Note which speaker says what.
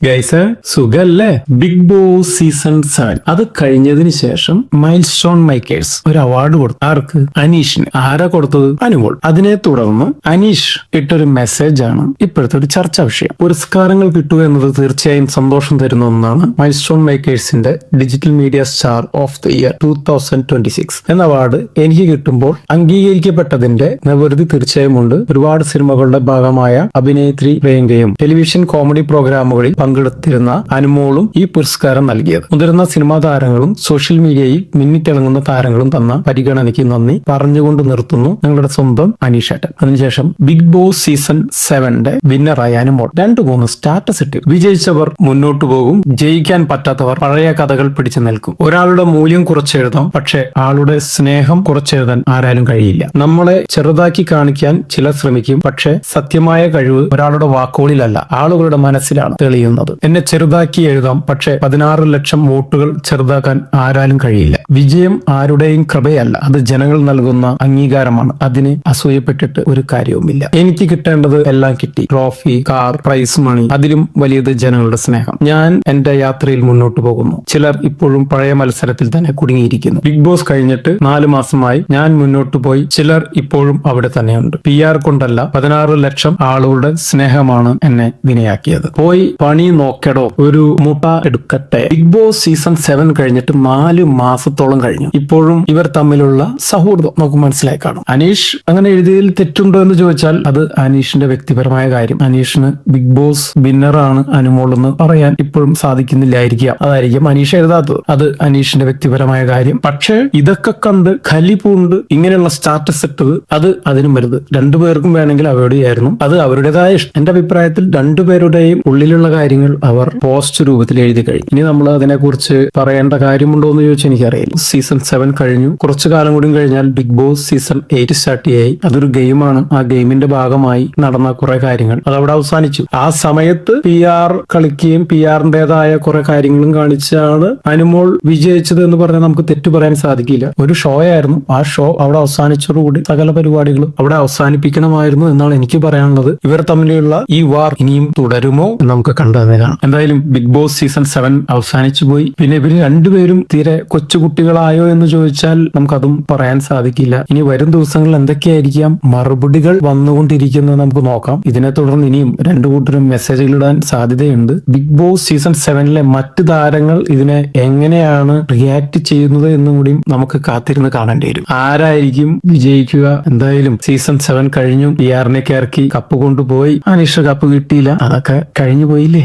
Speaker 1: Guys സുഖല്ലേ? Big boss season 7 അത് കഴിഞ്ഞതിന് ശേഷം മൈൽ സ്റ്റോൺ മേക്കേഴ്സ് ഒരു അവാർഡ് കൊടുത്തു. ആർക്ക്? അനീഷിന്. ആരാ കൊടുത്തത്? അനുമോൾ. അതിനെ തുടർന്ന് അനീഷ് ഇട്ടൊരു മെസ്സേജ് ആണ് ഇപ്പോഴത്തെ ഒരു ചർച്ചാ വിഷയം. പുരസ്കാരങ്ങൾ കിട്ടുക എന്നത് തീർച്ചയായും സന്തോഷം തരുന്ന ഒന്നാണ്. മൈൽ സ്റ്റോൺ മേക്കേഴ്സിന്റെ digital media star of the year 2026 എന്ന അവാർഡ് എനിക്ക് കിട്ടുമ്പോൾ അംഗീകരിക്കപ്പെട്ടതിന്റെ നിവൃത്തി തീർച്ചയായും ഉണ്ട്. ഒരുപാട് സിനിമകളുടെ ഭാഗമായ അഭിനേത്രി പ്രിയങ്കയും ടെലിവിഷൻ കോമഡി പ്രോഗ്രാമുകളിൽ പങ്കെടുത്തിരുന്ന അനുമോളും ഈ പുരസ്കാരം നൽകിയത്. മുതിർന്ന സിനിമാ താരങ്ങളും സോഷ്യൽ മീഡിയയിൽ മിന്നിത്തിളങ്ങുന്ന താരങ്ങളും തന്ന പരിഗണനയ്ക്ക് നന്ദി പറഞ്ഞുകൊണ്ട് നിർത്തുന്നു നിങ്ങളുടെ സ്വന്തം അനീഷേട്ടൻ. അതിനുശേഷം ബിഗ് ബോസ് സീസൺ 7ന്റെ വിന്നറായ അനുമോൾ 2-3 സ്റ്റാറ്റസ് ഇട്ടു. വിജയിച്ചവർ മുന്നോട്ടു പോകും, ജയിക്കാൻ പറ്റാത്തവർ പഴയ കഥകൾ പിടിച്ചു നിൽക്കും. ഒരാളുടെ മൂല്യം കുറച്ചെഴുതാം, പക്ഷെ ആളുടെ സ്നേഹം കുറച്ചെഴുതാൻ ആരാലും കഴിയില്ല. നമ്മളെ ചെറുതാക്കി കാണിക്കാൻ ചിലർ ശ്രമിക്കും, പക്ഷെ സത്യമായ കഴിവ് ഒരാളുടെ വാക്കുകളിലല്ല, ആളുകളുടെ മനസ്സിലാണ് തെളിയുന്നത്. എന്നെ ചെറുതാക്കി എഴുതാം, പക്ഷെ 16 ലക്ഷം വോട്ടുകൾ ചെറുതാക്കാൻ ആരാലും കഴിയില്ല. വിജയം ആരുടെയും കൃപയല്ല, അത് ജനങ്ങൾ നൽകുന്ന അംഗീകാരമാണ്. അതിന് അസൂയപ്പെട്ടിട്ട് ഒരു കാര്യവുമില്ല. എനിക്ക് കിട്ടേണ്ടത് എല്ലാം കിട്ടി. ട്രോഫി, കാർ, പ്രൈസ് മണി, അതിലും വലിയത് ജനങ്ങളുടെ സ്നേഹം. ഞാൻ എന്റെ യാത്രയിൽ മുന്നോട്ട് പോകുന്നു. ചിലർ ഇപ്പോഴും പഴയ മത്സരത്തിൽ തന്നെ കുടുങ്ങിയിരിക്കുന്നു. ബിഗ് ബോസ് കഴിഞ്ഞിട്ട് 4 മാസമായി ഞാൻ മുന്നോട്ട് പോയി. ചിലർ ഇപ്പോഴും അവിടെ തന്നെയുണ്ട്. PR കൊണ്ടല്ല, 16 ലക്ഷം ആളുകളുടെ സ്നേഹമാണ് എന്നെ വിനയാക്കിയത്. പോയി പണി നോക്കടോ, ഒരു മുട്ട എടുക്കട്ടെ. ബിഗ് ബോസ് സീസൺ 7 കഴിഞ്ഞിട്ട് 4 മാസത്തോളം കഴിഞ്ഞു. ഇപ്പോഴും ഇവർ തമ്മിലുള്ള സൗഹൃദം നമുക്ക് മനസ്സിലായി കാണും. അനീഷ് അങ്ങനെ എഴുതിയതിൽ തെറ്റുണ്ടോ എന്ന് ചോദിച്ചാൽ അത് അനീഷിന്റെ വ്യക്തിപരമായ കാര്യം. അനീഷിന് ബിഗ് ബോസ് വിന്നറാണ് അനുമോൾ എന്ന് പറയാൻ ഇപ്പോഴും സാധിക്കുന്നില്ലായിരിക്കാം. അതായിരിക്കും അനീഷ് എഴുതാത്തത്. അത് അനീഷിന്റെ വ്യക്തിപരമായ കാര്യം. പക്ഷേ ഇതൊക്കെ കണ്ട് കലിപൂണ്ട് ഇങ്ങനെയുള്ള സ്റ്റാറ്റസ് ഇട്ടത് അത് അതിനും വലുത്. രണ്ടുപേർക്കും വേണമെങ്കിൽ അവോയ്ഡ് ചെയ്യായിരുന്നു. അത് അവരുടേതായ ഇഷ്ടം. എന്റെ അഭിപ്രായത്തിൽ രണ്ടുപേരുടെയും ഉള്ളിലുള്ള കാര്യങ്ങൾ അവർ പോസ്റ്റ് രൂപത്തിൽ എഴുതി കഴിഞ്ഞു. ഇനി നമ്മൾ അതിനെക്കുറിച്ച് പറയേണ്ട കാര്യമുണ്ടോ എന്ന് ചോദിച്ചാൽ എനിക്കറിയില്ല. സീസൺ 7 കഴിഞ്ഞു. കുറച്ചു കാലം കൂടി കഴിഞ്ഞാൽ ബിഗ് ബോസ് സീസൺ 8 സ്റ്റാർട്ട് ചെയ്യായി. അതൊരു ഗെയിമാണ്. ആ ഗെയിമിന്റെ ഭാഗമായി നടന്ന കുറെ കാര്യങ്ങൾ അതവിടെ അവസാനിച്ചു. ആ സമയത്ത് PR കളിക്കുകയും PR-ന്റേതായ കുറെ കാര്യങ്ങളും കാണിച്ചാണ് അനുമോൾ വിജയിച്ചത് എന്ന് പറഞ്ഞാൽ നമുക്ക് തെറ്റു പറയാൻ സാധിക്കില്ല. ഒരു ഷോ ആയിരുന്നു. ആ ഷോ അവിടെ അവസാനിച്ചതോടുകൂടി സകല പരിപാടികളും അവിടെ അവസാനിപ്പിക്കണമായിരുന്നു എന്നാണ് എനിക്ക് പറയാനുള്ളത്. ഇവർ തമ്മിലുള്ള ഈ വാർ ഇനിയും തുടരുമോ എന്ന് നമുക്ക് കണ്ടതാണ്. എന്തായാലും ബിഗ് ബോസ് സീസൺ 7 അവസാനിച്ചു പോയി. പിന്നെ ഇവര് രണ്ടുപേരും തീരെ കൊച്ചുകുട്ടികളായോ എന്ന് ചോദിച്ചാൽ നമുക്കതും പറയാൻ സാധിക്കില്ല. ഇനി വരും ദിവസങ്ങളിൽ എന്തൊക്കെയായിരിക്കാം മറുപടികൾ വന്നുകൊണ്ടിരിക്കുന്നത് നമുക്ക് നോക്കാം. ഇതിനെ തുടർന്ന് ഇനിയും രണ്ടു കൂട്ടരും മെസ്സേജുകൾ ഇടാൻ സാധ്യതയുണ്ട്. ബിഗ് ബോസ് സീസൺ 7ലെ മറ്റു താരങ്ങൾ ഇതിനെ എങ്ങനെയാണ് റിയാക്ട് ചെയ്യുന്നത് എന്നും കൂടി നമുക്ക് കാത്തിരുന്ന് കാണേണ്ടി വരും. ആരായിരിക്കും വിജയിക്കുക? എന്തായാലും സീസൺ 7 കഴിഞ്ഞു. PR-നെ ഇറക്കി കപ്പ് കൊണ്ടുപോയി. അനീഷ് കപ്പ് കിട്ടിയില്ല. അതൊക്കെ കഴിഞ്ഞു പോയില്ലേ.